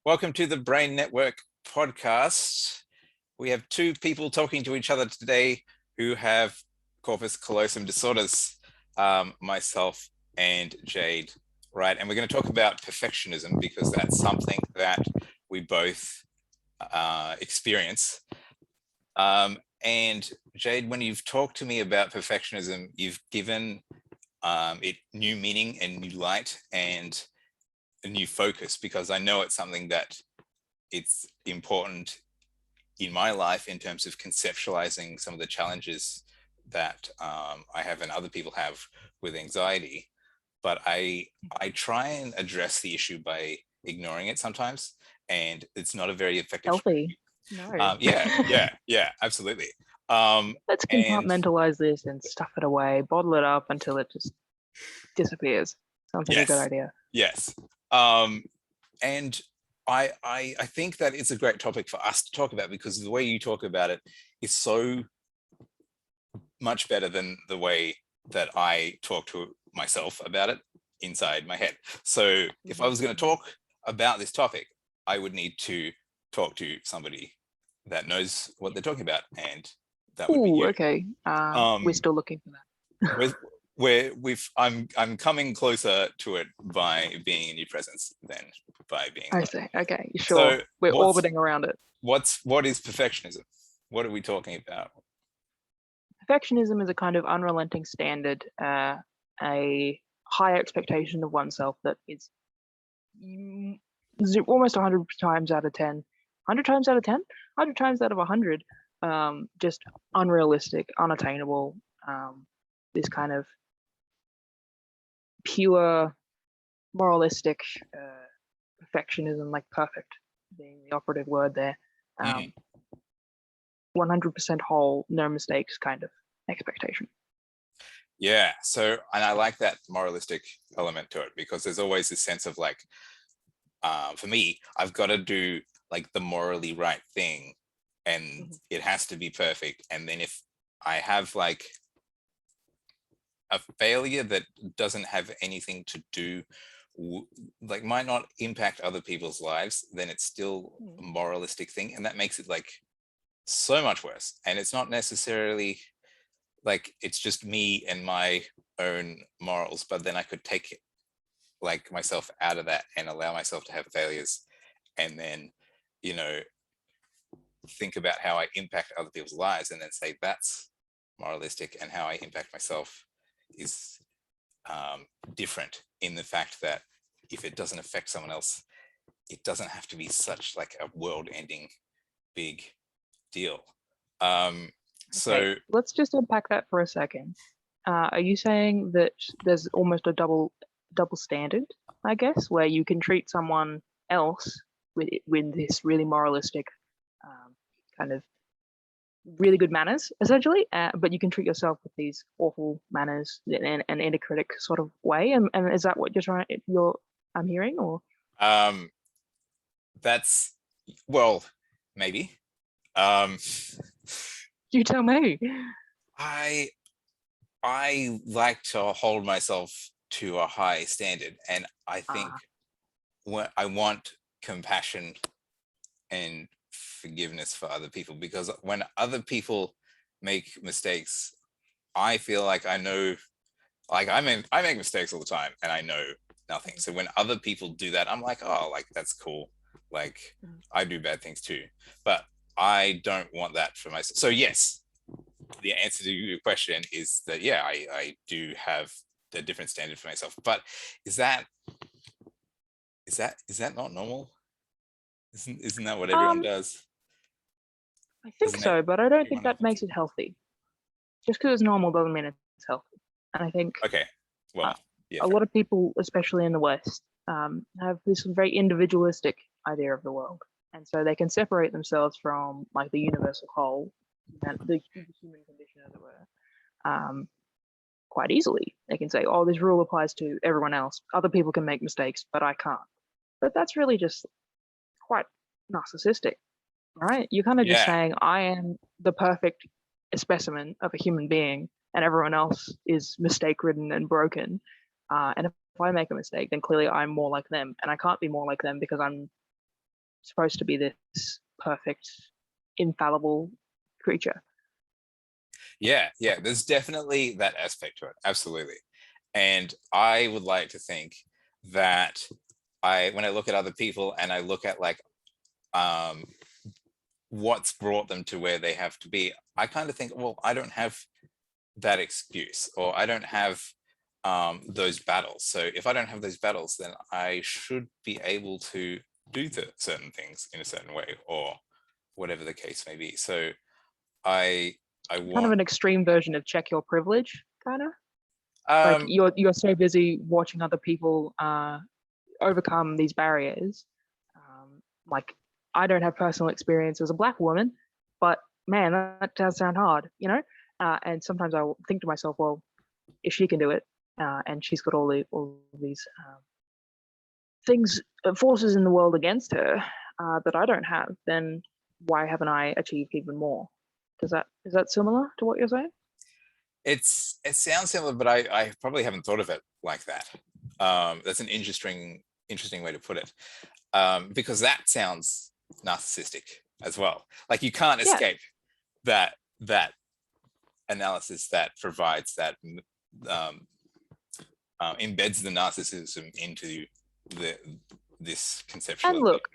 Welcome to the Brain Network podcast. We have two people talking to each other today who have Corpus Callosum Disorders, myself and Jade Wright. And we're going to talk about perfectionism because that's something that we both experience. And Jade, when you've talked to me about perfectionism, you've given it new meaning and new light and a new focus, because I know it's something that it's important in my life in terms of conceptualizing some of the challenges that I have and other people have with anxiety. But I try and address the issue by ignoring it sometimes, and it's not a very effective. Healthy. No. Yeah, absolutely. Let's compartmentalize this and stuff it away, bottle it up until it just disappears. Sounds like a good idea. Yes. And I think that it's a great topic for us to talk about, because the way you talk about it is so much better than the way that I talk to myself about it inside my head. So if I was going to talk about this topic, I would need to talk to somebody that knows what they're talking about, and that would be you. Okay. We're still looking for that. I'm coming closer to it by being in your presence than by being alone. I see. Okay, sure. So we're orbiting around it. What is perfectionism? What are we talking about? Perfectionism is a kind of unrelenting standard, a high expectation of oneself that is almost 100 times out of 10. 100 times out of 10? 100 times out of 100. Just unrealistic, unattainable. This kind of pure moralistic perfectionism, like perfect being the operative word there. 100% whole, no mistakes kind of expectation. Yeah, so, and I like that moralistic element to it, because there's always this sense of like, for me, I've got to do like the morally right thing, and it has to be perfect. And then if I have like a failure that doesn't have anything to do, like might not impact other people's lives, then it's still a moralistic thing, and that makes it like so much worse. And it's not necessarily like it's just me and my own morals, but then I could take it, like myself out of that and allow myself to have failures, and then, you know, think about how I impact other people's lives, and then say that's moralistic, and how I impact myself is different, in the fact that if it doesn't affect someone else, it doesn't have to be such like a world-ending big deal. So let's just unpack that for a second. Are you saying that there's almost a double standard, I guess, where you can treat someone else with this really moralistic kind of really good manners, essentially, but you can treat yourself with these awful manners in an inner-critic sort of way? And is that what I'm hearing, or? That's, well, maybe. You tell me. I like to hold myself to a high standard, and I think when I want compassion and forgiveness for other people, because when other people make mistakes, I feel like I know, like I make mistakes all the time and I know nothing. So when other people do that, I'm like, oh, like that's cool. Like I do bad things too, but I don't want that for myself. So yes, the answer to your question is that, yeah, I do have a different standard for myself. But is that not normal? Isn't that what everyone does? I think so, but I don't think that makes it healthy. Just because it's normal doesn't mean it's healthy. And I think a lot of people, especially in the West, have this very individualistic idea of the world, and so they can separate themselves from like the universal whole, and the human condition, as it were, quite easily. They can say, "Oh, this rule applies to everyone else. Other people can make mistakes, but I can't." But that's really just quite narcissistic, right? You're kind of just saying, I am the perfect specimen of a human being, and everyone else is mistake-ridden and broken. And if I make a mistake, then clearly I'm more like them, and I can't be more like them because I'm supposed to be this perfect, infallible creature. Yeah, there's definitely that aspect to it, absolutely. And I would like to think that when I look at other people and I look at like what's brought them to where they have to be, I kind of think, well, I don't have that excuse, or I don't have those battles. So if I don't have those battles, then I should be able to do certain things in a certain way, or whatever the case may be. So I want kind of an extreme version of check your privilege, kind of. Like you're so busy watching other people overcome these barriers. Like I don't have personal experience as a Black woman, but man, that does sound hard, you know. And sometimes I will think to myself, well, if she can do it, and she's got all these things, forces in the world against her that I don't have, then why haven't I achieved even more? Is that similar to what you're saying? It sounds similar, but I probably haven't thought of it like that. That's an interesting way to put it, because that sounds narcissistic as well. Like you can't escape that analysis that provides that embeds the narcissism into this conceptual. And look,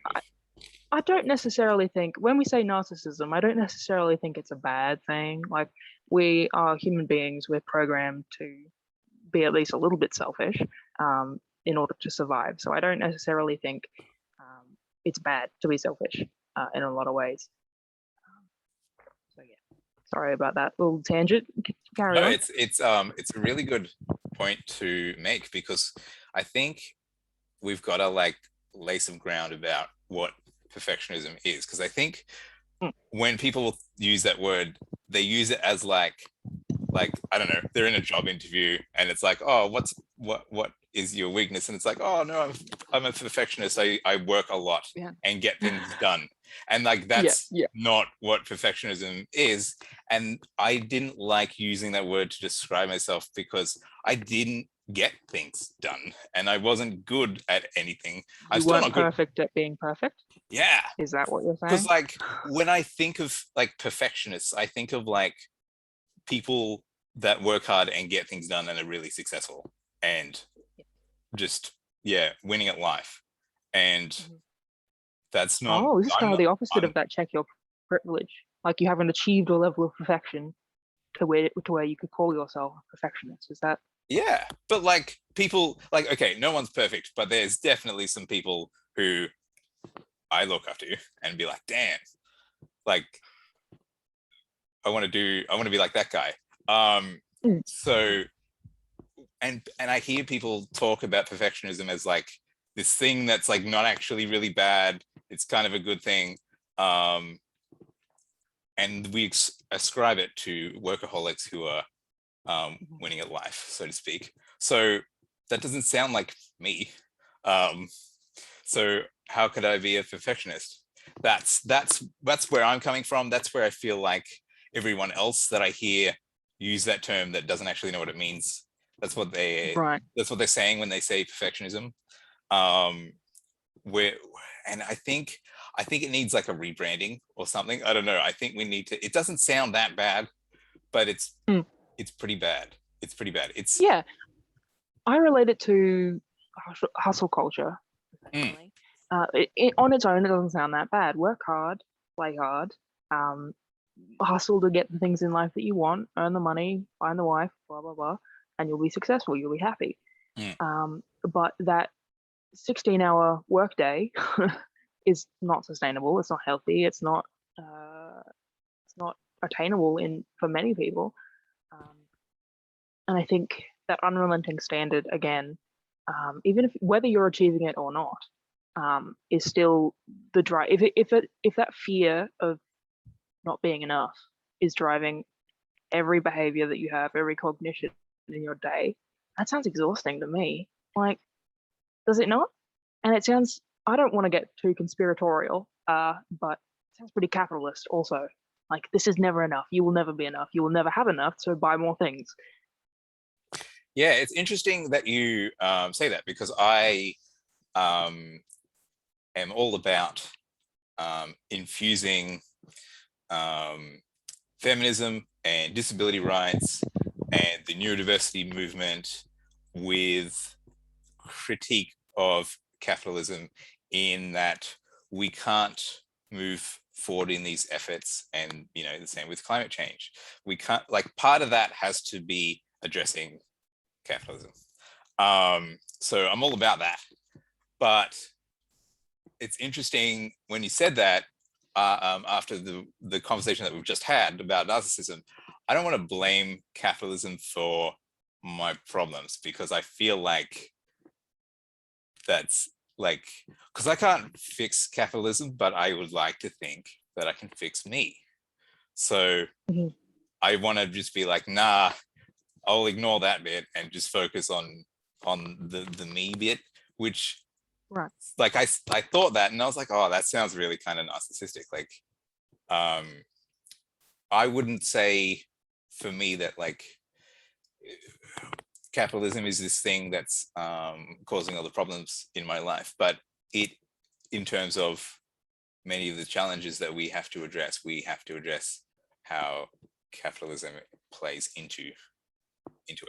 I don't necessarily think, when we say narcissism, I don't necessarily think it's a bad thing. Like, we are human beings, we're programmed to be at least a little bit selfish in order to survive. So I don't necessarily think it's bad to be selfish in a lot of ways. So yeah, sorry about that little tangent. Carry on. It's a really good point to make, because I think we've got to like lay some ground about what perfectionism is, because I think when people use that word, they use it as like I don't know, they're in a job interview and it's like, oh, what is your weakness? And it's like, oh no, I'm a perfectionist. I work a lot and get things done. And like that's not what perfectionism is. And I didn't like using that word to describe myself, because I didn't get things done and I wasn't good at anything. You weren't perfect at being perfect? Yeah. Is that what you're saying? Because like when I think of like perfectionists, I think of like people that work hard and get things done and are really successful and just winning at life. And that's not. Oh, this is kind of the opposite of that check your privilege. Like you haven't achieved a level of perfection to where you could call yourself a perfectionist. Is that? Yeah, but like people, like, okay, no one's perfect, but there's definitely some people who I look up to and be like, damn, like I want to be like that guy. So and I hear people talk about perfectionism as like this thing that's like not actually really bad. It's kind of a good thing. And we ascribe it to workaholics who are winning at life, so to speak. So that doesn't sound like me. So how could I be a perfectionist? That's where I'm coming from. That's where I feel like everyone else that I hear use that term that doesn't actually know what it means. That's what that's what they're saying when they say perfectionism. And I think it needs like a rebranding or something. I don't know. I think we need to. It doesn't sound that bad, but it's pretty bad. It's pretty bad. I relate it to hustle culture. On its own, it doesn't sound that bad. Work hard, play hard, hustle to get the things in life that you want, earn the money, find the wife, blah blah blah, and you'll be successful. You'll be happy. But that 16-hour workday is not sustainable. It's not healthy. It's not attainable for many people. And I think that unrelenting standard, again, even if whether you're achieving it or not, is still the drive. If that fear of not being enough is driving every behavior that you have, every cognition in your day, that sounds exhausting to me. Like, does it not? And it sounds, I don't want to get too conspiratorial, but it sounds pretty capitalist also. Like, this is never enough. You will never be enough. You will never have enough, so buy more things. Yeah, it's interesting that you say that, because I am all about infusing feminism and disability rights and the neurodiversity movement with critique of capitalism, in that we can't move forward in these efforts. And the same with climate change. We can't, like, part of that has to be addressing capitalism. So I'm all about that. But it's interesting when you said that, after the conversation that we've just had about narcissism, I don't want to blame capitalism for my problems, because I feel like that's like, because I can't fix capitalism, but I would like to think that I can fix me. So I want to just be like, nah, I'll ignore that bit and just focus on the me bit, which, right, like, I thought that, and I was like, oh, that sounds really kind of narcissistic. Like, I wouldn't say for me that, like, capitalism is this thing that's causing all the problems in my life, but in terms of many of the challenges that we have to address how capitalism plays into it.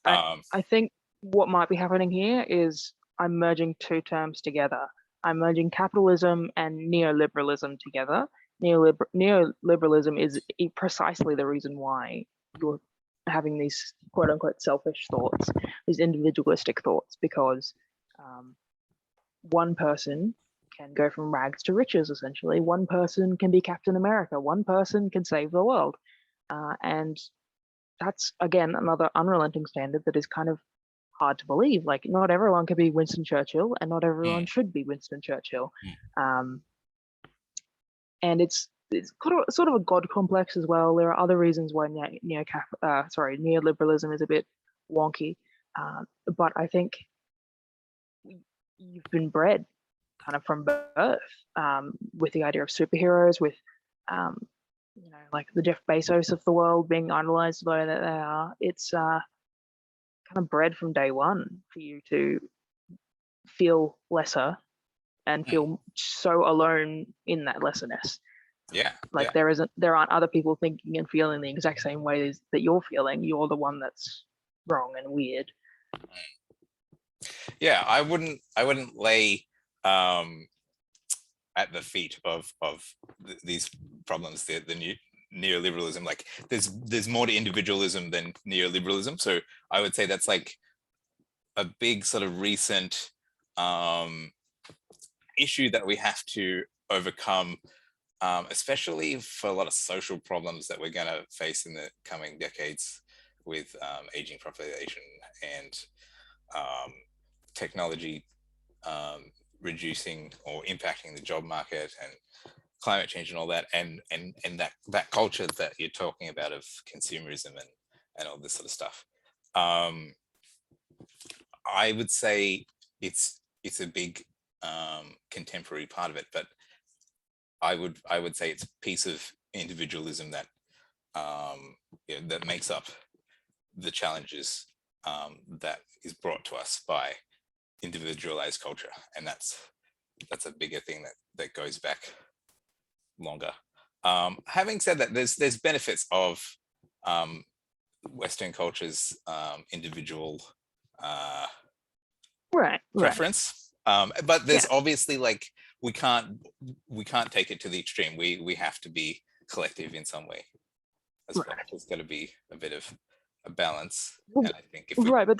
I think what might be happening here is I'm merging two terms together. I'm merging capitalism and neoliberalism together. Neoliberalism is precisely the reason why you're having these quote unquote selfish thoughts, these individualistic thoughts, because one person can go from rags to riches, essentially. One person can be Captain America. One person can save the world. And that's, again, another unrelenting standard that is kind of hard to believe. Like, not everyone can be Winston Churchill, and not everyone should be Winston Churchill. And it's sort of a god complex as well. There are other reasons why neoliberalism is a bit wonky, but I think you've been bred kind of from birth with the idea of superheroes, with like the Jeff Bezos of the world being idolized the way that they are. It's kind of bred from day one for you to feel lesser and feel so alone in that lesserness. Like there aren't other people thinking and feeling the exact same ways that you're feeling. You're the one that's wrong and weird. Yeah, I wouldn't lay at the feet of these problems, the neoliberalism. Like, there's more to individualism than neoliberalism. So I would say that's like a big sort of recent issue that we have to overcome, especially for a lot of social problems that we're going to face in the coming decades with aging population and technology reducing or impacting the job market and climate change and all that, and that culture that you're talking about of consumerism and all this sort of stuff. I would say it's a big contemporary part of it, but I would say it's a piece of individualism that that makes up the challenges that is brought to us by individualized culture, and that's a bigger thing that goes back longer. Having said that, there's benefits of Western culture's individual preference, but there's obviously, like, we can't take it to the extreme. We have to be collective in some way as well. There's got to be a bit of a balance. And I think but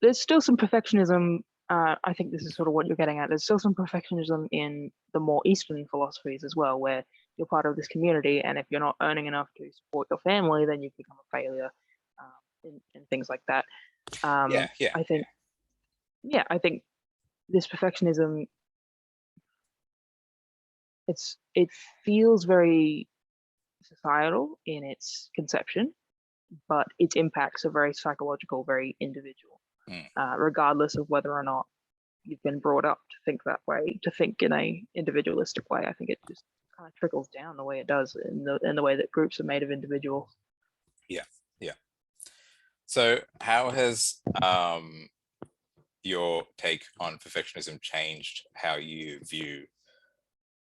there's still some perfectionism. I think this is sort of what you're getting at. There's still some perfectionism in the more Eastern philosophies as well, where you're part of this community, and if you're not earning enough to support your family, then you've become a failure, and things like that. I think this perfectionism, it feels very societal in its conception, but its impacts are very psychological, very individual, regardless of whether or not you've been brought up to think that way, to think in a individualistic way. I think it just kind of trickles down the way it does in the way that groups are made of individuals. Yeah. So how has your take on perfectionism changed how you view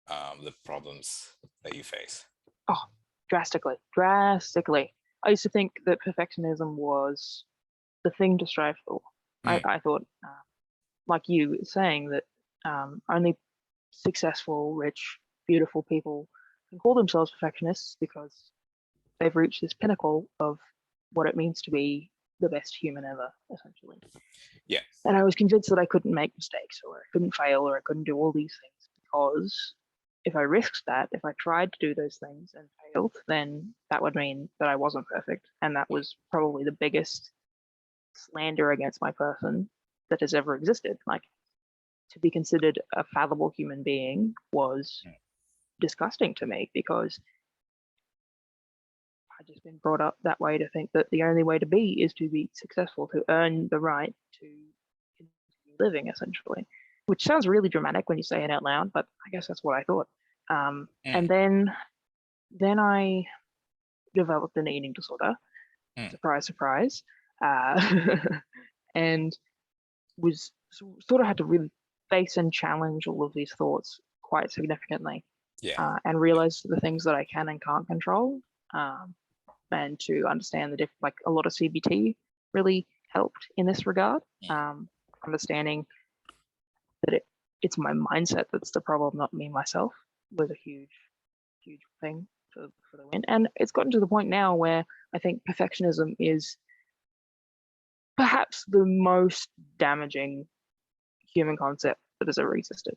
the problems that you face? Oh, drastically. I used to think that perfectionism was the thing to strive for. I thought, like you saying, that only successful, rich, beautiful people can call themselves perfectionists because they've reached this pinnacle of what it means to be the best human ever, essentially. Yeah. And I was convinced that I couldn't make mistakes, or I couldn't fail, or I couldn't do all these things, because if I risked that, if I tried to do those things and failed, then that would mean that I wasn't perfect. And that was probably the biggest slander against my person that has ever existed. Like, to be considered a fallible human being was disgusting to me, because I've just been brought up that way to think that the only way to be is to be successful, to earn the right to continue living, essentially. Which sounds really dramatic when you say it out loud, but I guess that's what I thought. And then I developed an eating disorder. Surprise, surprise. And was sort of had to really face and challenge all of these thoughts quite significantly. And realize the things that I can and can't control. And to understand the like a lot of CBT really helped in this regard. Understanding that it's my mindset that's the problem, not me myself, was a huge thing for the win. And it's gotten to the point now where I think perfectionism is perhaps the most damaging human concept that has ever existed.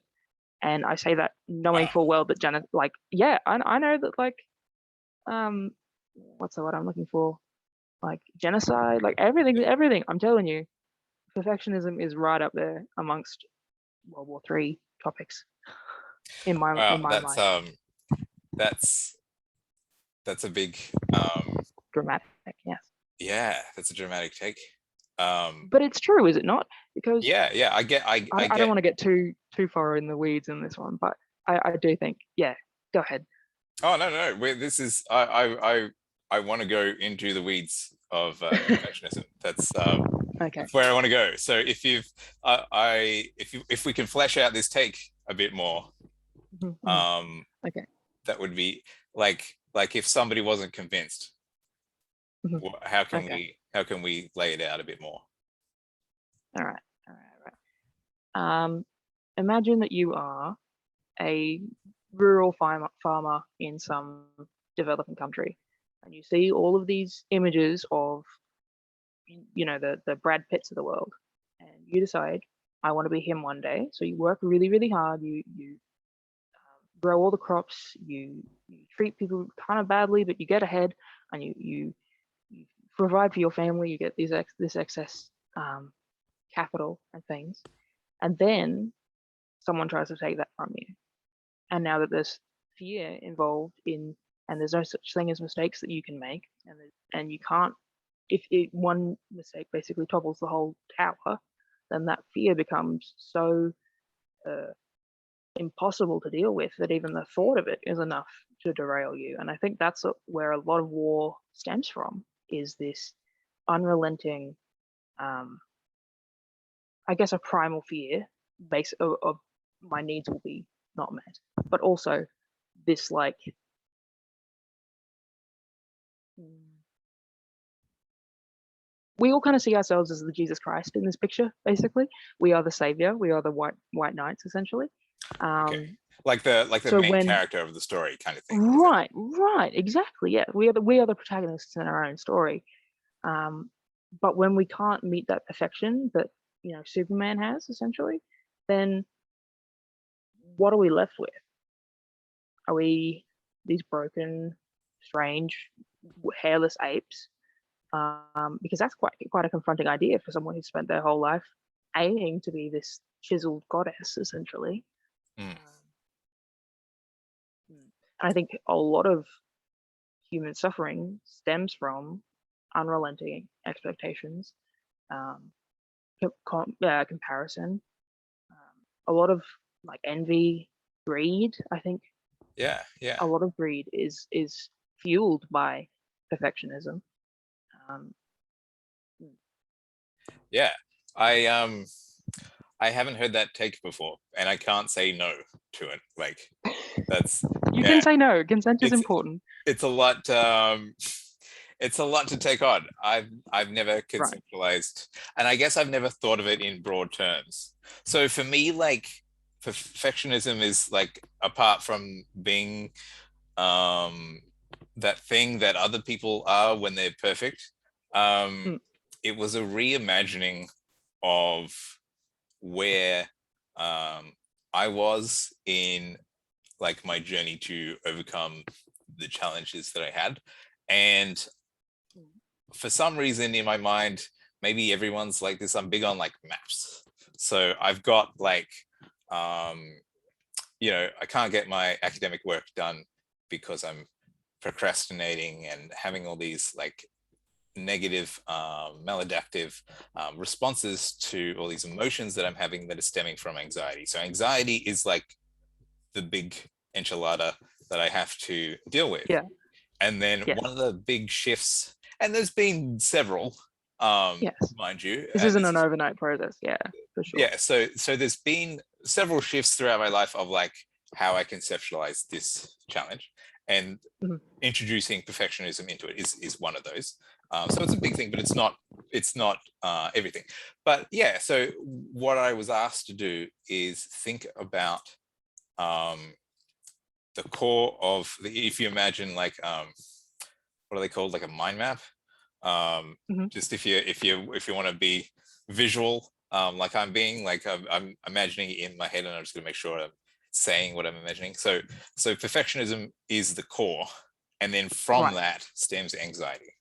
And I say that knowing full well that Janet, like, yeah, I know that, like, what's the word I'm looking for? Like genocide, like everything. I'm telling you, perfectionism is right up there amongst World War III topics in my mind. That's a big dramatic, yes. Yeah, that's a dramatic take. But it's true, is it not? Because I don't want to get too far in the weeds in this one, but I do think, yeah, go ahead. Oh no, this is I want to go into the weeds of perfectionism. That's okay. That's where I want to go. So if we can flesh out this take a bit more, okay, that would be like if somebody wasn't convinced, how can we lay it out a bit more? All right. Imagine that you are a rural farmer in some developing country, and you see all of these images of, the Brad Pitts of the world, and you decide, I want to be him one day. So you work really, really hard. You grow all the crops. You treat people kind of badly, but you get ahead, and you provide for your family. You get this excess capital and things, and then someone tries to take that from you. And now that there's fear involved and there's no such thing as mistakes that you can make, and you can't, if one mistake basically topples the whole tower, then that fear becomes so impossible to deal with that even the thought of it is enough to derail you. And I think that's where a lot of war stems from, is this unrelenting, I guess, a primal fear base of my needs will be not met, but also this, like, we all kind of see ourselves as the Jesus Christ in this picture. Basically, we are the savior. We are the white knights, essentially. Like the main character of the story, kind of thing. Right, exactly. Yeah, we are the protagonists in our own story. But when we can't meet that perfection that Superman has, essentially, then what are we left with? Are we these broken, strange, hairless apes? Because that's quite a confronting idea for someone who spent their whole life aiming to be this chiseled goddess, essentially. I think a lot of human suffering stems from unrelenting expectations, comparison, a lot of, like, envy, greed. I think a lot of greed is fueled by perfectionism. I haven't heard that take before, and I can't say no to it. Like, That's you can say no. Consent is important. It's a lot. It's a lot to take on. I've never conceptualized, and I guess I've never thought of it in broad terms. So for me, like perfectionism is like, apart from being that thing that other people are when they're perfect, it was a reimagining of where I was in like my journey to overcome the challenges that I had. And for some reason in my mind, maybe everyone's like this, I'm big on like maps. So I've got like, you know, I can't get my academic work done because I'm procrastinating and having all these like negative maladaptive responses to all these emotions that I'm having that are stemming from anxiety. So anxiety is like the big enchilada that I have to deal with. Yeah. And then one of the big shifts, and there's been several, mind you. This isn't an overnight process, for sure. Yeah, so there's been several shifts throughout my life of like how I conceptualize this challenge, and introducing perfectionism into it is one of those. So it's a big thing, but it's not everything. But yeah, so what I was asked to do is think about the core of if you imagine like what are they called, like a mind map, just if you want to be visual, like I'm being, like I'm imagining it in my head, and I'm just gonna make sure I'm saying what I'm imagining. So perfectionism is the core, and then from that stems anxiety,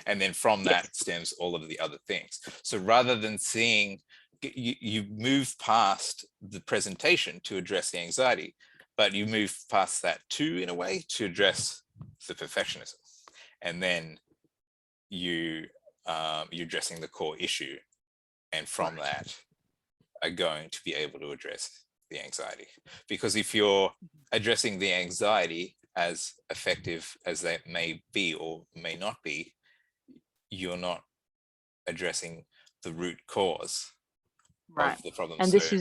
and then from that stems all of the other things. So rather than seeing, you move past the presentation to address the anxiety, but you move past that too, in a way, to address the perfectionism. And then you're addressing the core issue. And from that are going to be able to address the anxiety. Because if you're addressing the anxiety, as effective as that may be or may not be, you're not addressing the root cause of the problem. And this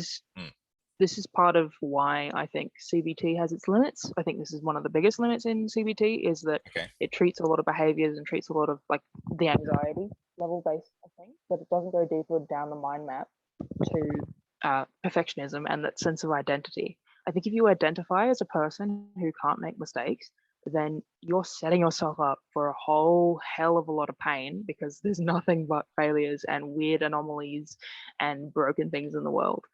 is part of why I think CBT has its limits. I think this is one of the biggest limits in CBT, is that it treats a lot of behaviors and treats a lot of like the anxiety level based things, but it doesn't go deeper down the mind map to perfectionism and that sense of identity. I think if you identify as a person who can't make mistakes, then you're setting yourself up for a whole hell of a lot of pain, because there's nothing but failures and weird anomalies and broken things in the world.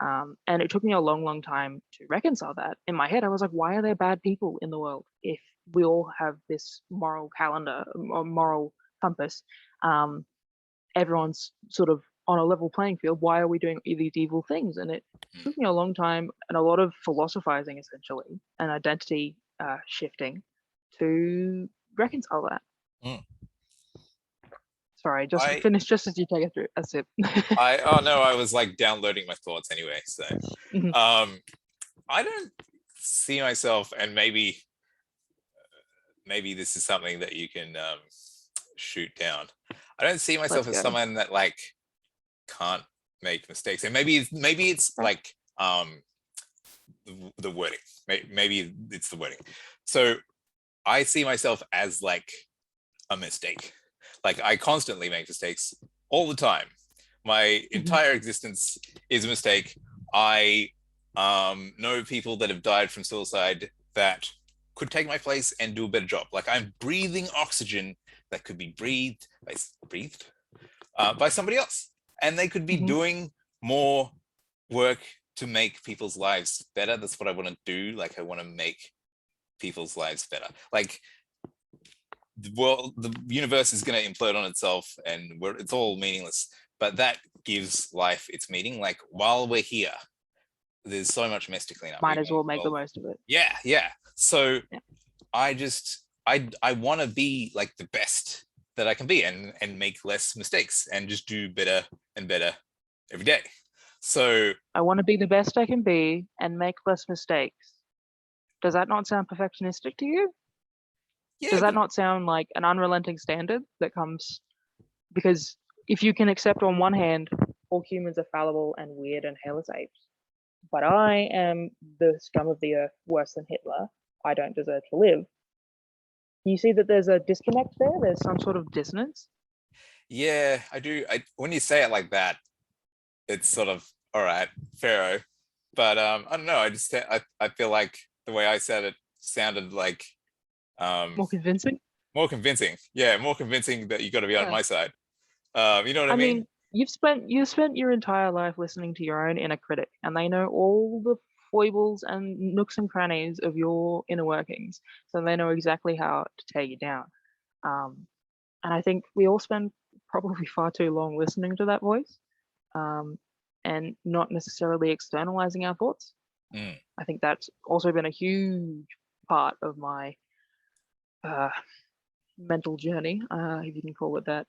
And it took me a long time to reconcile that. In my head, I was like, why are there bad people in the world if we all have this moral calendar or moral compass? Everyone's sort of on a level playing field. Why are we doing these evil things? And it took me a long time and a lot of philosophizing, essentially, and identity shifting to reconcile that. Sorry, just finish just as you take it through. That's it. I was like downloading my thoughts anyway. So I don't see myself, and maybe this is something that you can shoot down. I don't see myself as someone that like can't make mistakes, and maybe it's like the wording. Maybe it's the wording. So I see myself as like a mistake. Like I constantly make mistakes all the time. My entire existence is a mistake. I know people that have died from suicide that could take my place and do a better job. Like I'm breathing oxygen that could be breathed by somebody else, and they could be doing more work to make people's lives better. That's what I want to do. Like I want to make people's lives better. Like the universe is going to implode on itself, and it's all meaningless, but that gives life its meaning. Like while we're here, there's so much mess to clean up. Might as well make the most of it. Yeah. So I want to be like the best that I can be, and make less mistakes, and just do better and better every day. So I want to be the best I can be and make less mistakes. Does that not sound perfectionistic to you? Yeah, does that not sound like an unrelenting standard that comes, because if you can accept on one hand all humans are fallible and weird and hairless apes, but I am the scum of the earth, worse than Hitler. I don't deserve to live. You see that there's a disconnect there? There's some sort of dissonance? Yeah, I do. When you say it like that, it's sort of, all right, Pharaoh. But I don't know. I feel like the way I said it sounded like More convincing? more convincing. Yeah, more convincing that you got to be on my side. You know what I mean? mean, you've spent your entire life listening to your own inner critic, and they know all the foibles and nooks and crannies of your inner workings, so they know exactly how to tear you down. And I think we all spend probably far too long listening to that voice, and not necessarily externalizing our thoughts. I think that's also been a huge part of my mental journey, if you can call it that.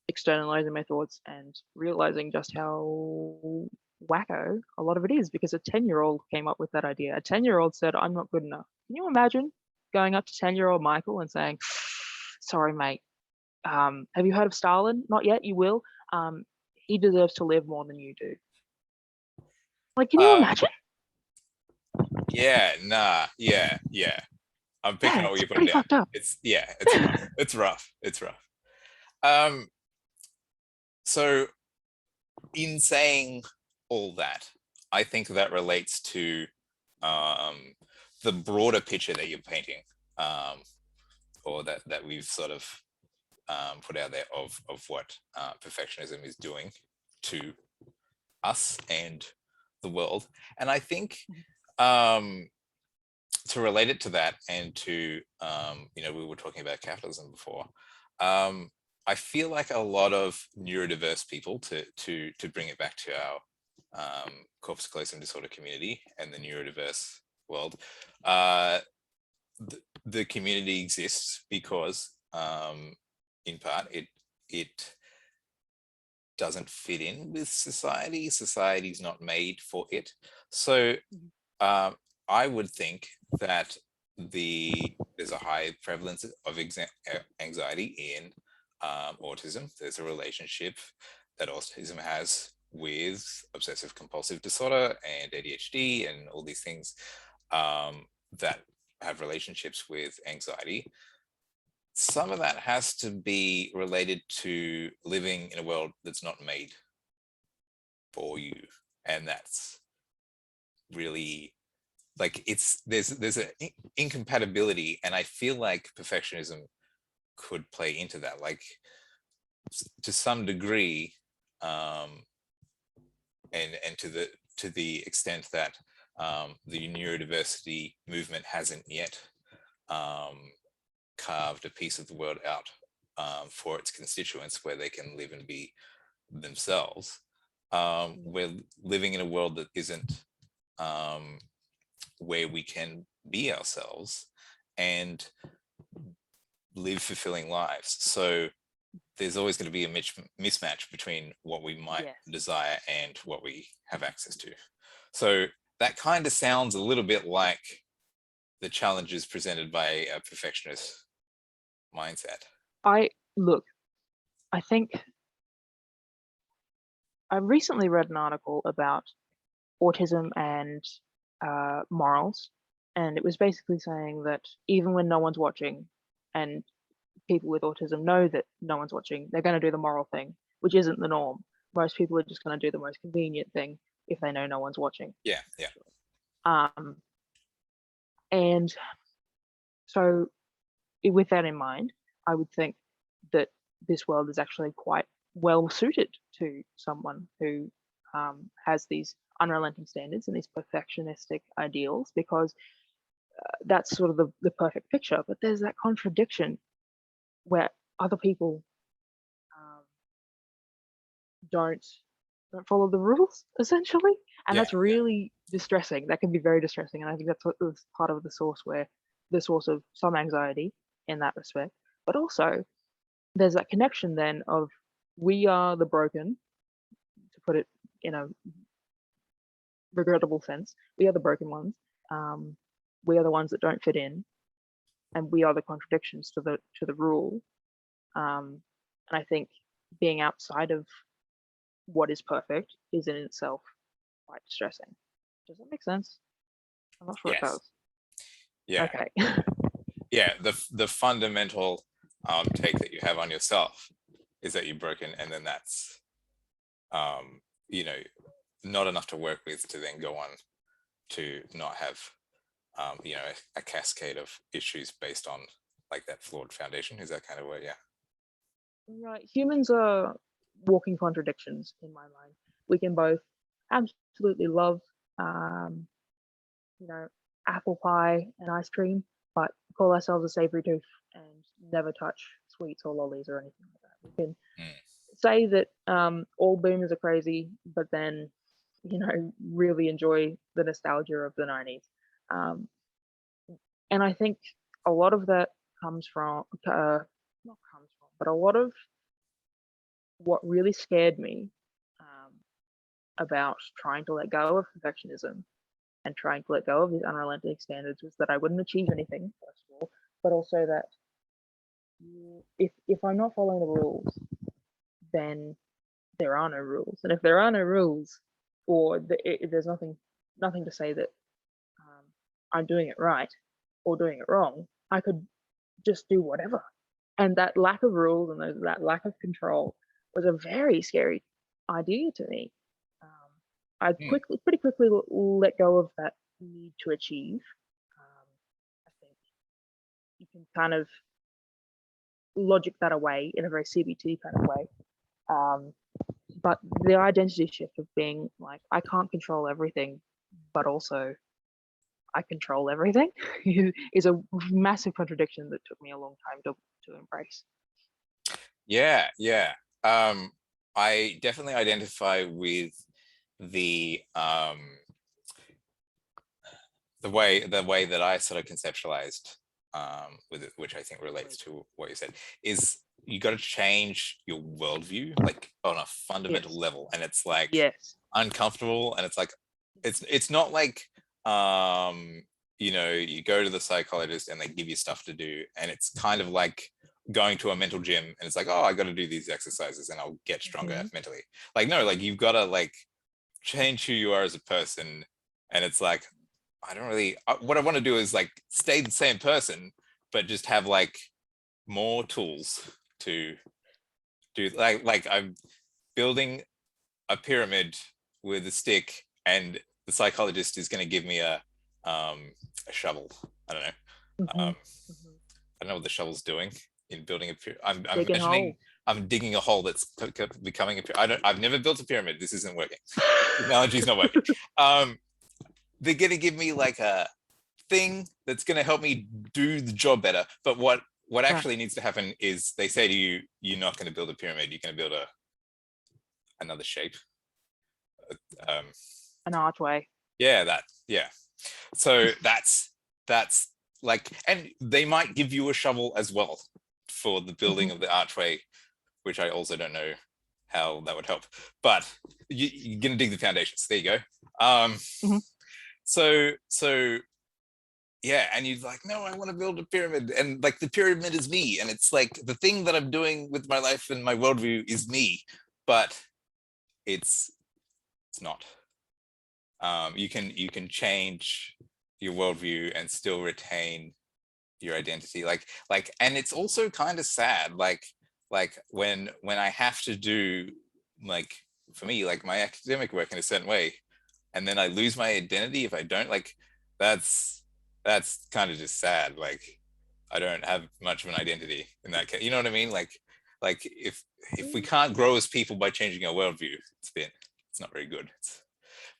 Externalizing my thoughts and realizing just how wacko a lot of it is, because a 10-year-old came up with that idea. A 10-year-old said, I'm not good enough. Can you imagine going up to 10-year-old Michael and saying, sorry, mate, have you heard of Stalin? Not yet, you will. He deserves to live more than you do. Like, can you imagine? Yeah, nah, yeah. I'm picking up what you're putting down. Fucked up. It's rough. It's rough. So in saying all that, I think that relates to the broader picture that you're painting, or that we've sort of put out there of what perfectionism is doing to us and the world. And I think to relate it to that, and to we were talking about capitalism before. I feel like a lot of neurodiverse people, to bring it back to our Corpus Callosum Disorder community and the neurodiverse world, the community exists because, in part, it doesn't fit in with society. Society's not made for it. So I would think that there's a high prevalence of anxiety in autism. There's a relationship that autism has with obsessive compulsive disorder and ADHD and all these things that have relationships with anxiety. Some of that has to be related to living in a world that's not made for you, and that's really like there's an incompatibility, and I feel like perfectionism could play into that, like to some degree, and to the extent that the neurodiversity movement hasn't yet carved a piece of the world out for its constituents where they can live and be themselves. We're living in a world that isn't where we can be ourselves and live fulfilling lives. So there's always going to be a mismatch between what we might desire and what we have access to. So that kind of sounds a little bit like the challenges presented by a perfectionist mindset. I think I recently read an article about autism and morals, and it was basically saying that even when no one's watching, and people with autism know that no one's watching, they're going to do the moral thing, which isn't the norm. Most people are just going to do the most convenient thing if they know no one's watching. Yeah. And so with that in mind, I would think that this world is actually quite well suited to someone who has these unrelenting standards and these perfectionistic ideals, because that's sort of the perfect picture. But there's that contradiction where other people don't follow the rules, essentially, and that's really distressing. That can be very distressing, and I think that's part of the source of some anxiety in that respect. But also, there's that connection then of we are the broken, to put it in a regrettable sense. We are the broken ones. We are the ones that don't fit in, and we are the contradictions to the rule. And I think being outside of what is perfect is in itself quite distressing. Does that make sense? I'm not sure it Yes. does. Yeah. Okay. Yeah. The fundamental take that you have on yourself is that you're broken, and then that's you know, not enough to work with to then go on to not have you know, a cascade of issues based on like that flawed foundation. Is that kind of where? Yeah. Right. Humans are walking contradictions in my mind. We can both absolutely love, you know, apple pie and ice cream, but call ourselves a savory tooth and never touch sweets or lollies or anything like that. We can say that all boomers are crazy, but then, you know, really enjoy the nostalgia of the 90s. And I think a lot of that comes from, not comes from, but a lot of what really scared me about trying to let go of perfectionism and trying to let go of these unrelenting standards was that I wouldn't achieve anything, first of all, but also that if I'm not following the rules, then there are no rules, and if there are no rules, or there's nothing to say that I'm doing it right or doing it wrong, I could just do whatever. And that lack of rules and that lack of control was a very scary idea to me. I pretty quickly let go of that need to achieve. I think you can kind of logic that away in a very CBT kind of way. But the identity shift of being like, I can't control everything, but also I control everything is a massive contradiction that took me a long time to embrace. Yeah, yeah. I definitely identify with the way that I sort of conceptualized with it, which I think relates to what you said, is you got to change your worldview like on a fundamental level, and it's like uncomfortable, and it's like it's not like you know, you go to the psychologist and they give you stuff to do, and it's kind of like going to a mental gym and it's like, oh, I got to do these exercises and I'll get stronger mentally. Like, no, like you've got to like change who you are as a person, and it's like, I don't really, what I want to do is like stay the same person, but just have like more tools to do, like I'm building a pyramid with a stick, and the psychologist is going to give me a shovel. I don't know. I don't know what the shovel's doing in building a pyramid. I'm imagining I'm digging a hole that's becoming a pyramid. I've never built a pyramid. This isn't working. Technology's not working. They're going to give me like a thing that's going to help me do the job better. But what actually needs to happen is they say to you, you're not going to build a pyramid. You're going to build another shape. An archway. Yeah, yeah. So that's like, and they might give you a shovel as well for the building of the archway, which I also don't know how that would help. But you're going to dig the foundations. There you go. So yeah, and you're like, no, I want to build a pyramid, and like the pyramid is me, and it's like the thing that I'm doing with my life and my worldview is me, but it's not. You can change your worldview and still retain your identity, like, and it's also kind of sad, like when I have to do, like, for me, like my academic work in a certain way, and then I lose my identity if I don't, like, that's kind of just sad. Like, I don't have much of an identity in that case, you know what I mean? Like if we can't grow as people by changing our worldview, it's not very good.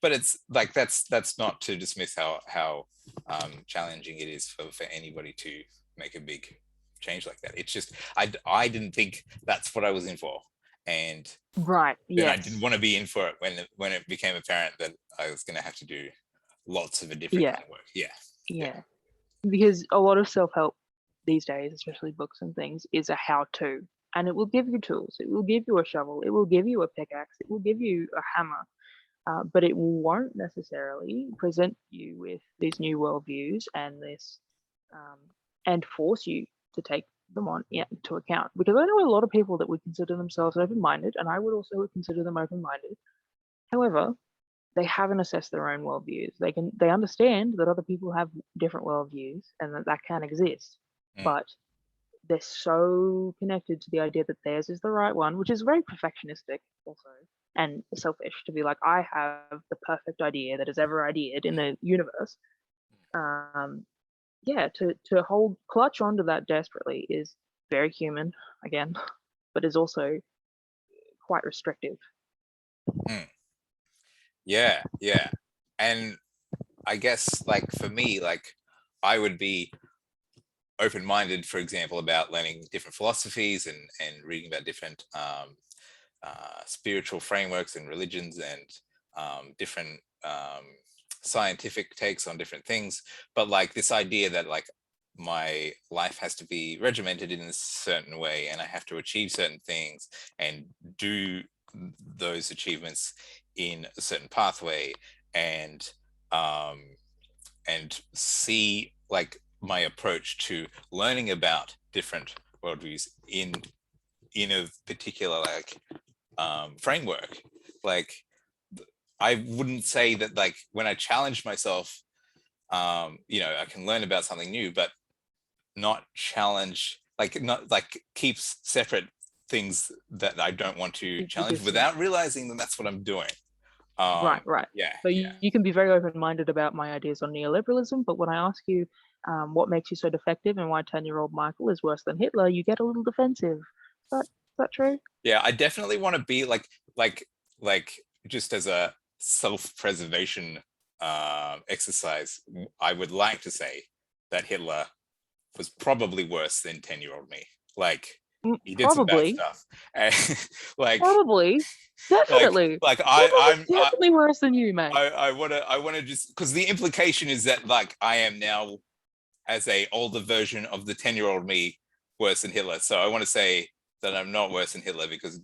But it's like, that's not to dismiss how challenging it is for anybody to make a big change like that. It's just I didn't think that's what I was in for, and then I didn't want to be in for it when it became apparent that I was going to have to do lots of a different kind of work. Yeah, because a lot of self-help these days, especially books and things, is a how-to, and it will give you tools, it will give you a shovel, it will give you a pickaxe, it will give you a hammer, but it won't necessarily present you with these new worldviews and this and force you to take them on into account. Because I know a lot of people that would consider themselves open-minded, and I would also consider them open-minded. However, they haven't assessed their own worldviews. They understand that other people have different worldviews and that can exist, but they're so connected to the idea that theirs is the right one, which is very perfectionistic also, and selfish, to be like, I have the perfect idea that has ever ideated in the universe. Yeah, to clutch onto that desperately is very human, again, but is also quite restrictive. Yeah, yeah. And I guess, like, for me, like, I would be open-minded, for example, about learning different philosophies and reading about different spiritual frameworks and religions and different scientific takes on different things. But like this idea that like my life has to be regimented in a certain way and I have to achieve certain things and do those achievements in a certain pathway and see like my approach to learning about different worldviews in a particular like framework. Like I wouldn't say that like when I challenge myself, you know, I can learn about something new, but not challenge, like not like keeps separate things that I don't want to challenge without realizing that that's what I'm doing. Right. Yeah. So you can be very open-minded about my ideas on neoliberalism, but when I ask you what makes you so defective and why 10-year-old Michael is worse than Hitler, you get a little defensive. Is that true? Yeah, I definitely want to be like just as a self-preservation exercise, I would like to say that Hitler was probably worse than 10-year-old me. Like he did some bad stuff. Like probably, definitely. like I'm definitely worse than you, mate. I wanna just, because the implication is that like I am now as a older version of the 10-year-old me worse than Hitler. So I want to say that I'm not worse than Hitler, because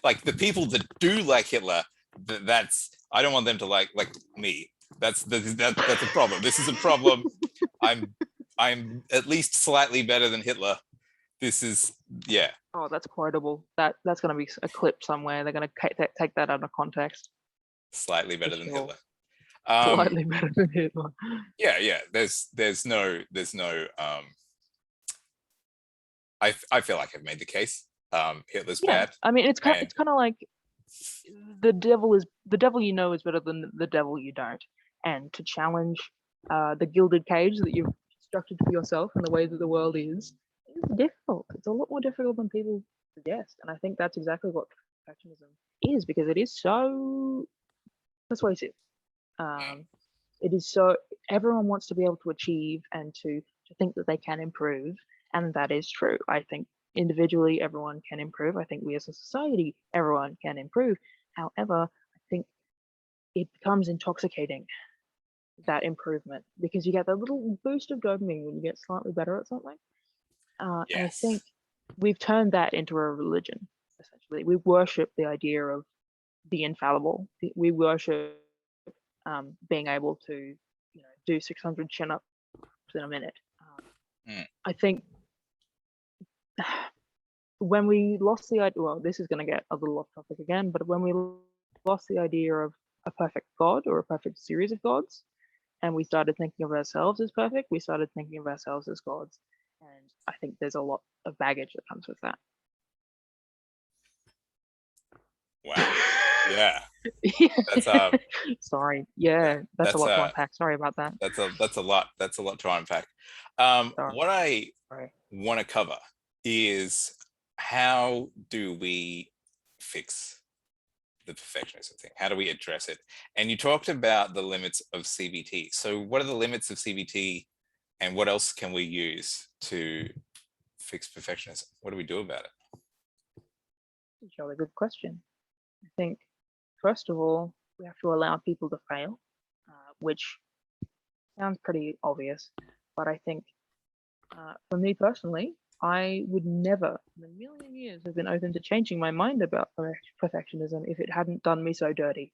like the people that do like Hitler, that's, I don't want them to like me. That's a problem. This is a problem. I'm at least slightly better than Hitler. This is, yeah. Oh, that's quotable. That's going to be a clip somewhere. They're going to take that out of context. Slightly better than Hitler. Slightly better than Hitler. Yeah. There's no I feel like I've made the case. Hitler's bad. I mean, it's kind of like the devil you know is better than the devil you don't. And to challenge the gilded cage that you've constructed for yourself and the way that the world is difficult. It's a lot more difficult than people suggest. And I think that's exactly what perfectionism is, because it is so persuasive. It is so, everyone wants to be able to achieve and to think that they can improve, and that is true. I think individually everyone can improve. I think we as a society, everyone can improve. However, I think it becomes intoxicating, that improvement, because you get that little boost of dopamine when you get slightly better at something. And I think we've turned that into a religion, essentially. We worship the idea of the infallible. We worship being able to, do 600 chin-ups in a minute. I think when we lost the idea, well, this is going to get a little off topic again, but when we lost the idea of a perfect God or a perfect series of gods, and we started thinking of ourselves as perfect, we started thinking of ourselves as gods. And I think there's a lot of baggage that comes with that. Wow. Yeah. That's sorry. Yeah, that's a lot to unpack. Sorry about that. That's a lot. That's a lot to unpack. What I want to cover is, how do we fix the perfectionism thing? How do we address it? And you talked about the limits of CBT. So what are the limits of CBT, and what else can we use to fix perfectionism? What do we do about it? That's a really good question. I think, first of all, we have to allow people to fail, which sounds pretty obvious, but I think for me personally, I would never in a million years have been open to changing my mind about perfectionism if it hadn't done me so dirty.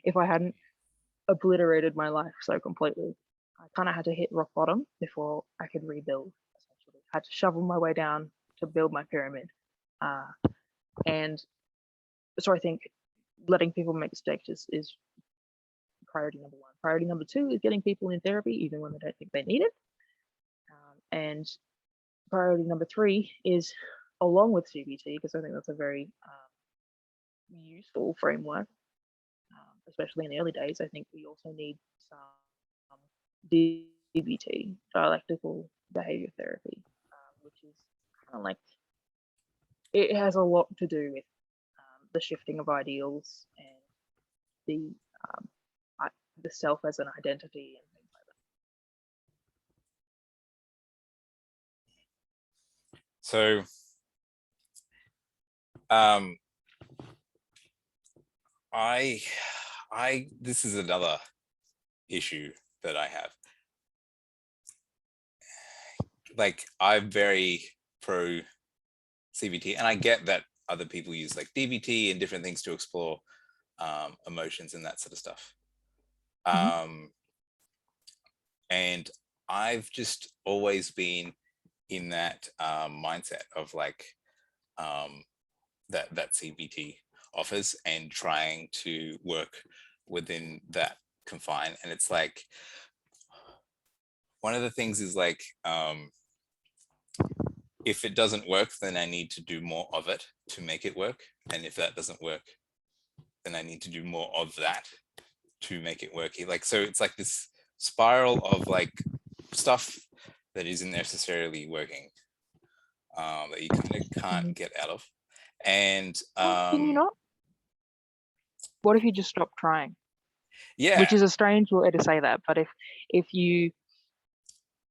If I hadn't obliterated my life so completely. I kind of had to hit rock bottom before I could rebuild, essentially. I had to shovel my way down to build my pyramid. And so I think letting people make mistakes is priority number 1. Priority number 2 is getting people in therapy even when they don't think they need it. And priority number 3 is, along with CBT, because I think that's a very useful framework, especially in the early days, I think we also need some DBT, dialectical behavior therapy, which is kind of like, it has a lot to do with the shifting of ideals and the self as an identity and things like that. So, this is another issue that I have. Like, I'm very pro CBT, and I get that other people use like DBT and different things to explore emotions and that sort of stuff. And I've just always been in that mindset of like that CBT offers and trying to work within that confine. And it's like, one of the things is like, if it doesn't work, then I need to do more of it to make it work. And if that doesn't work, then I need to do more of that to make it work. Like, so it's like this spiral of like stuff that isn't necessarily working, that you kind of can't get out of. And can you not? What if you just stop trying? Yeah. Which is a strange way to say that, but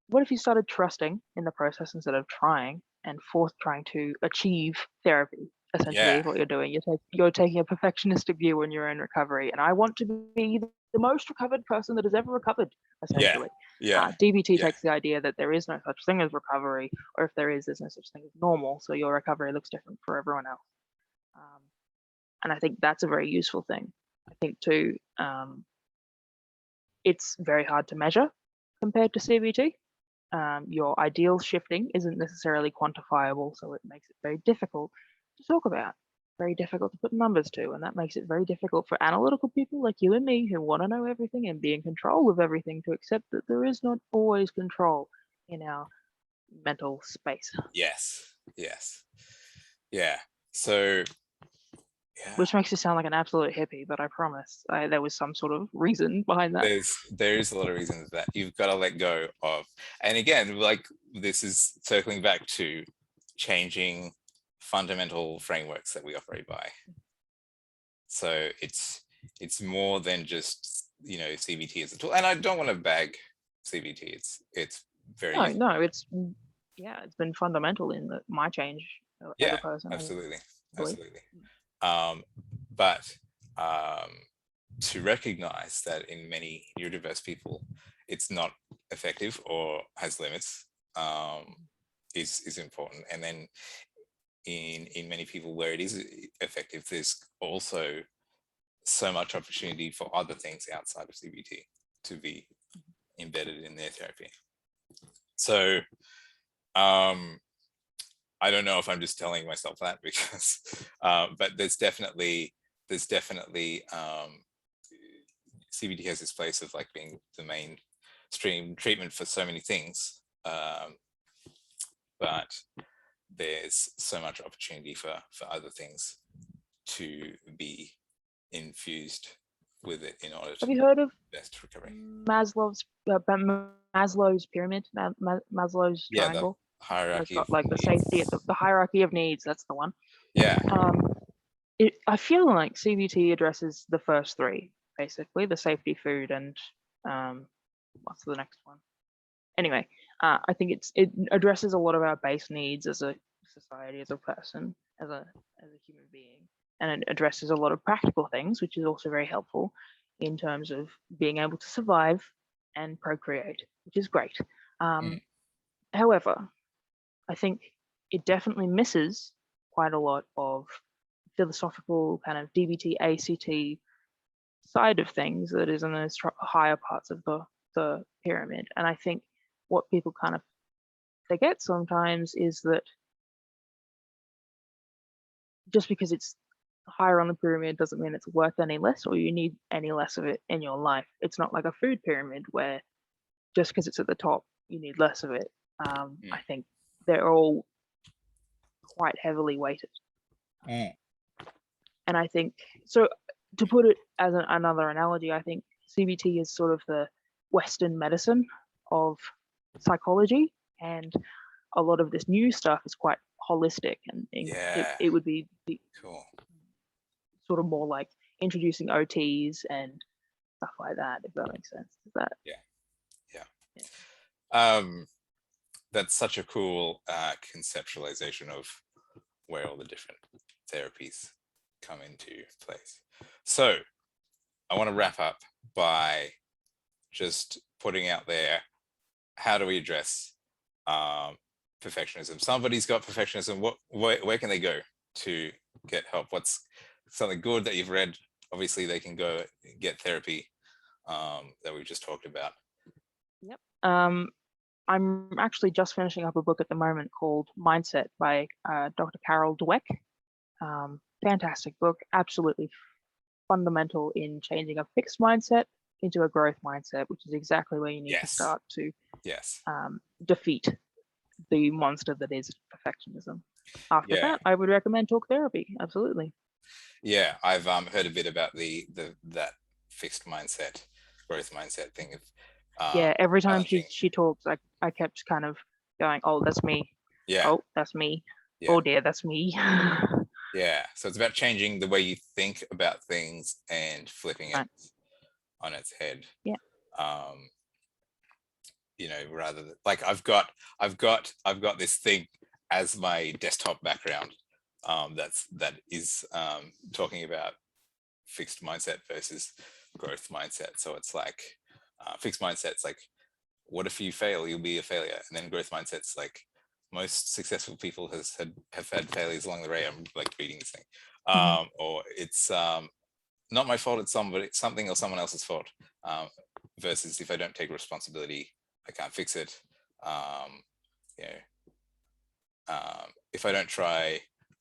what if you started trusting in the process instead of trying and trying to achieve therapy? Essentially, is what you're doing. You're taking a perfectionistic view on your own recovery, and I want to be the most recovered person that has ever recovered. Essentially, DBT takes the idea that there is no such thing as recovery, or if there is, there's no such thing as normal. So your recovery looks different for everyone else, and I think that's a very useful thing. I think too, it's very hard to measure compared to CBT. Your ideal shifting isn't necessarily quantifiable, so it makes it very difficult to talk about, very difficult to put numbers to, and that makes it very difficult for analytical people like you and me who want to know everything and be in control of everything to accept that there is not always control in our mental space. Yes. Yeah. So, which makes you sound like an absolute hippie, but I promise there was some sort of reason behind that. There's a lot of reasons that you've got to let go of. And again, like, this is circling back to changing fundamental frameworks that we operate by. So it's more than just, CBT as a tool. And I don't want to bag CBT. It's very no, it's been fundamental in my change as a person. Absolutely. But to recognize that in many neurodiverse people, it's not effective or has limits, is important. And then in many people where it is effective, there's also so much opportunity for other things outside of CBT to be embedded in their therapy. So I don't know if I'm just telling myself that because, but there's definitely CBT has this place of like being the mainstream treatment for so many things, but there's so much opportunity for other things to be infused with it in order to. Have you heard of best recovery? Maslow's pyramid, Maslow's triangle? Hierarchy got like the safety, the hierarchy of needs. That's the one. Yeah. I feel like CBT addresses the first 3, basically the safety, food, and what's the next one? Anyway, I think it addresses a lot of our base needs as a society, as a person, as a human being, and it addresses a lot of practical things, which is also very helpful in terms of being able to survive and procreate, which is great. However, I think it definitely misses quite a lot of philosophical kind of DBT, ACT side of things that is in those higher parts of the pyramid. And I think what people kind of forget sometimes is that just because it's higher on the pyramid doesn't mean it's worth any less or you need any less of it in your life. It's not like a food pyramid where just because it's at the top, you need less of it. I think they're all quite heavily weighted. And I think, so to put it as another analogy, I think CBT is sort of the Western medicine of psychology, and a lot of this new stuff is quite holistic, and it would be cool. Sort of more like introducing OTs and stuff like that, if that makes sense. Is that? That's such a cool conceptualization of where all the different therapies come into place. So I want to wrap up by just putting out there, how do we address perfectionism? Somebody's got perfectionism. Where can they go to get help? What's something good that you've read? Obviously, they can go get therapy that we've just talked about. Yep. I'm actually just finishing up a book at the moment called Mindset by Dr. Carol Dweck. Fantastic book, absolutely fundamental in changing a fixed mindset into a growth mindset, which is exactly where you need to start to defeat the monster that is perfectionism. After that, I would recommend talk therapy. Absolutely. Yeah, I've heard a bit about that fixed mindset, growth mindset thing. Every time she talks, I kept kind of going, oh, that's me. Oh, that's me. Oh dear, that's me. So it's about changing the way you think about things and flipping it on its head. Rather than, like, I've got this thing as my desktop background that is talking about fixed mindset versus growth mindset. So it's like fixed mindset's like, what if you fail? You'll be a failure. And then growth mindset's like, most successful people have had failures along the way. I'm like reading this thing, or it's not my fault. It's something or someone else's fault. Versus if I don't take responsibility, I can't fix it. If I don't try,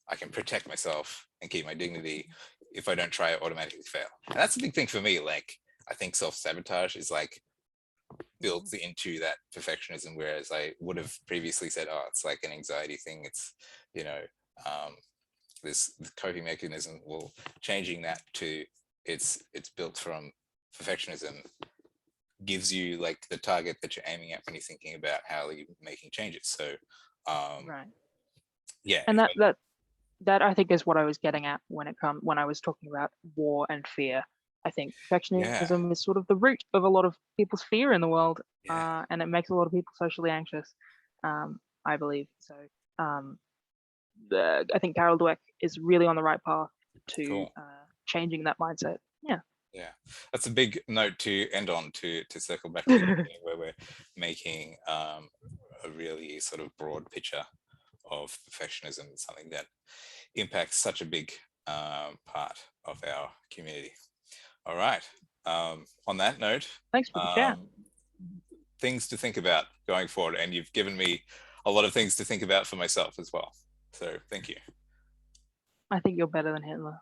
I can protect myself and keep my dignity. If I don't try, I automatically fail. And that's a big thing for me. Like, I think self-sabotage is like built into that perfectionism, whereas I would have previously said, oh, it's like an anxiety thing. It's, this coping mechanism. Well, changing that to it's built from perfectionism gives you like the target that you're aiming at when you're thinking about how you're making changes. So and that I think is what I was getting at when I was talking about war and fear. I think perfectionism is sort of the root of a lot of people's fear in the world, and it makes a lot of people socially anxious, I believe. So I think Carol Dweck is really on the right path to changing that mindset. That's a big note to end on, to circle back to where we're making a really sort of broad picture of perfectionism, something that impacts such a big part of our community. All right. On that note, thanks for the chat. Things to think about going forward, and you've given me a lot of things to think about for myself as well. So thank you. I think you're better than Hitler.